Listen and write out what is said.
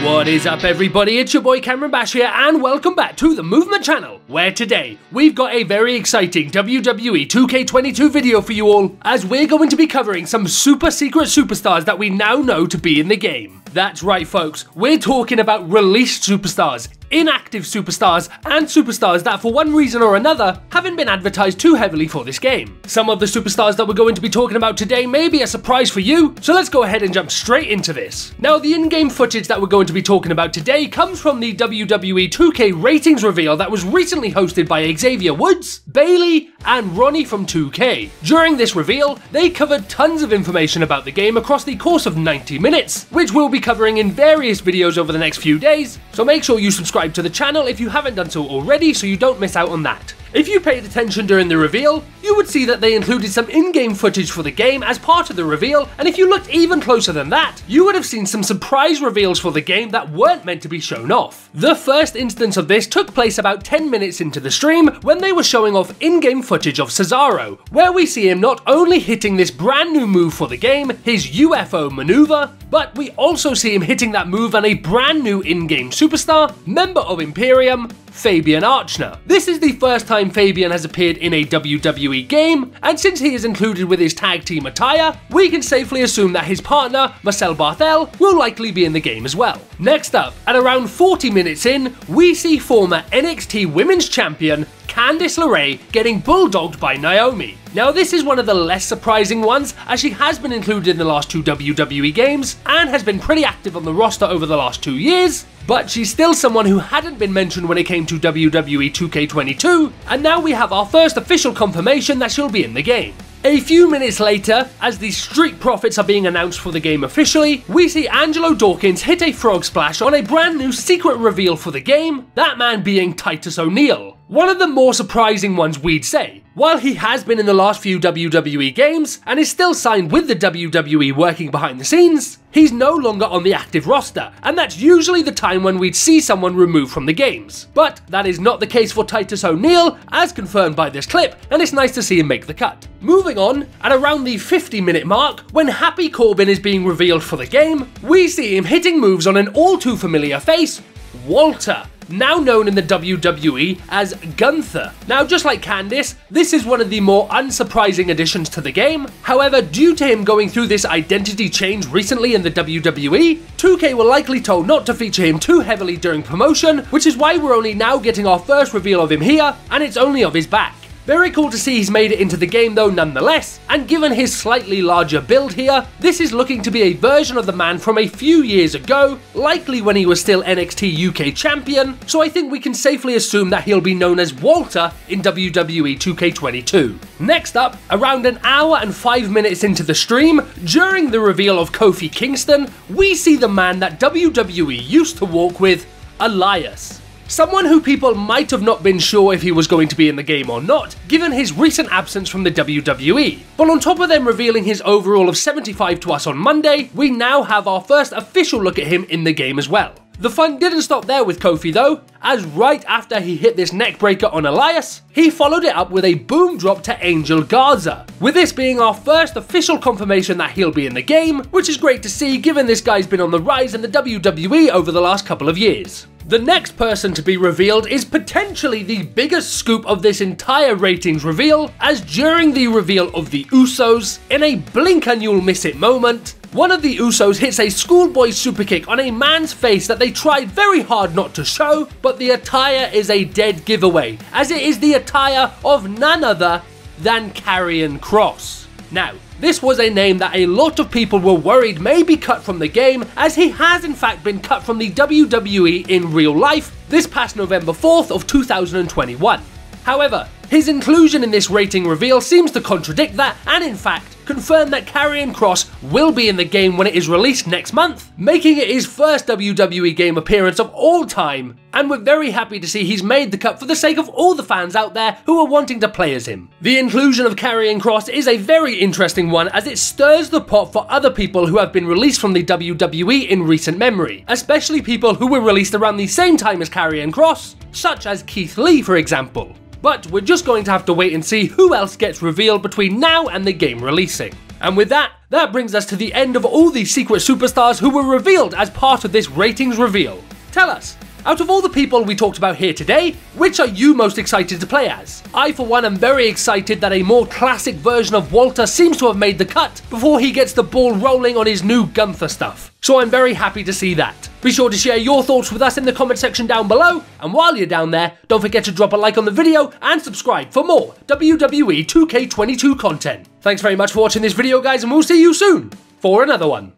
What is up everybody, it's your boy Cameron Bash here and welcome back to the Movement channel, where today we've got a very exciting WWE 2K22 video for you all, as we're going to be covering some super secret superstars that we now know to be in the game. That's right folks, we're talking about released superstars, inactive superstars, and superstars that for one reason or another haven't been advertised too heavily for this game. Some of the superstars that we're going to be talking about today may be a surprise for you, so let's go ahead and jump straight into this. Now the in-game footage that we're going to be talking about today comes from the WWE 2K ratings reveal that was recently hosted by Xavier Woods, Bailey, and Ronnie from 2K. During this reveal, they covered tons of information about the game across the course of 90 minutes, which we'll be covering in various videos over the next few days, so make sure you subscribe to the channel if you haven't done so already so you don't miss out on that. If you paid attention during the reveal, you would see that they included some in-game footage for the game as part of the reveal, and if you looked even closer than that, you would have seen some surprise reveals for the game that weren't meant to be shown off. The first instance of this took place about 10 minutes into the stream when they were showing off in-game footage of Cesaro, where we see him not only hitting this brand new move for the game, his UFO maneuver, but we also see him hitting that move on a brand new in-game superstar, member of Imperium, Fabian Archner. This is the first time Fabian has appeared in a WWE game, and since he is included with his tag team attire, we can safely assume that his partner, Marcel Barthel, will likely be in the game as well. Next up, at around 40 minutes in, we see former NXT Women's Champion Candice LeRae getting bulldogged by Naomi. Now this is one of the less surprising ones, as she has been included in the last two WWE games and has been pretty active on the roster over the last 2 years, but she's still someone who hadn't been mentioned when it came to WWE 2K22, and now we have our first official confirmation that she'll be in the game. A few minutes later, as the Street Profits are being announced for the game officially, we see Angelo Dawkins hit a frog splash on a brand new secret reveal for the game, that man being Titus O'Neil. One of the more surprising ones we'd say. While he has been in the last few WWE games and is still signed with the WWE working behind the scenes, he's no longer on the active roster, and that's usually the time when we'd see someone removed from the games. But that is not the case for Titus O'Neil, as confirmed by this clip, and it's nice to see him make the cut. Moving on, at around the 50-minute mark, when Happy Corbin is being revealed for the game, we see him hitting moves on an all too familiar face, Walter, now known in the WWE as Gunther. Now just like Candice, this is one of the more unsurprising additions to the game. However, due to him going through this identity change recently in the WWE, 2K were likely told not to feature him too heavily during promotion, which is why we're only now getting our first reveal of him here, and it's only of his back. Very cool to see he's made it into the game though nonetheless, and given his slightly larger build here, this is looking to be a version of the man from a few years ago, likely when he was still NXT UK champion, so I think we can safely assume that he'll be known as Walter in WWE 2K22. Next up, around an hour and 5 minutes into the stream, during the reveal of Kofi Kingston, we see the man that WWE used to walk with, Elias. Someone who people might have not been sure if he was going to be in the game or not, given his recent absence from the WWE. But on top of them revealing his overall of 75 to us on Monday, we now have our first official look at him in the game as well. The fun didn't stop there with Kofi though, as right after he hit this neck breaker on Elias, he followed it up with a boom drop to Angel Garza, with this being our first official confirmation that he'll be in the game, which is great to see given this guy's been on the rise in the WWE over the last couple of years. The next person to be revealed is potentially the biggest scoop of this entire ratings reveal, as during the reveal of the Usos, in a blink and you'll miss it moment, one of the Usos hits a schoolboy superkick on a man's face that they tried very hard not to show, but the attire is a dead giveaway, as it is the attire of none other than Karrion Kross. Now, this was a name that a lot of people were worried may be cut from the game, as he has in fact been cut from the WWE in real life this past November 4th of 2021. However, his inclusion in this rating reveal seems to contradict that, and in fact confirm that Karrion Kross will be in the game when it is released next month, making it his first WWE game appearance of all time, and we're very happy to see he's made the cut for the sake of all the fans out there who are wanting to play as him. The inclusion of Karrion Kross is a very interesting one, as it stirs the pot for other people who have been released from the WWE in recent memory, especially people who were released around the same time as Karrion Kross, such as Keith Lee for example. But we're just going to have to wait and see who else gets revealed between now and the game releasing. And with that brings us to the end of all these secret superstars who were revealed as part of this ratings reveal. Tell us, out of all the people we talked about here today, which are you most excited to play as? I for one am very excited that a more classic version of Walter seems to have made the cut before he gets the ball rolling on his new Gunther stuff. So I'm very happy to see that. Be sure to share your thoughts with us in the comment section down below, and while you're down there, don't forget to drop a like on the video and subscribe for more WWE 2K22 content. Thanks very much for watching this video guys, and we'll see you soon for another one.